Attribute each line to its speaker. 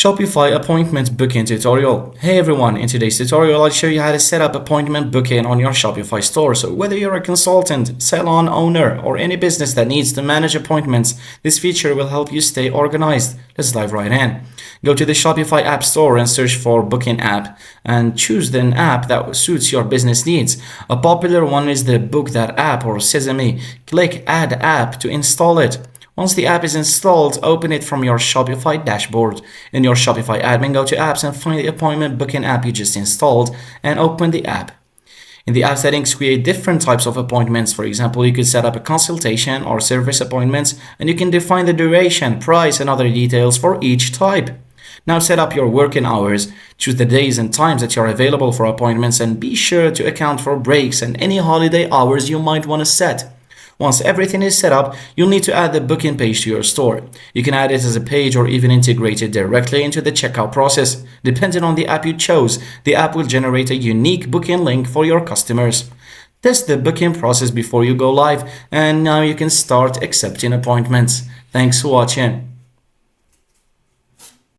Speaker 1: Shopify appointment booking tutorial. Hey everyone, in today's tutorial I'll show you how to set up appointment booking on your Shopify store. So whether you're a consultant, salon owner, or any business that needs to manage appointments, this feature will help you stay organized. Let's dive right in. Go to the Shopify app store and search for booking app and choose an app that suits your business needs. A popular one is the Book That app or Sesame. Click Add App to install it. Once the app is installed, open it from your Shopify dashboard. In your Shopify admin, go to Apps and find the appointment booking app you just installed and open the app. In the app settings, create different types of appointments. For example, you could set up a consultation or service appointments, and you can define the duration, price, and other details for each type. Now set up your working hours, choose the days and times that you're available for appointments, and be sure to account for breaks and any holiday hours you might want to set. Once everything is set up, you'll need to add the booking page to your store. You can add it as a page or even integrate it directly into the checkout process. Depending on the app you chose, the app will generate a unique booking link for your customers. Test the booking process before you go live, and now you can start accepting appointments. Thanks for watching.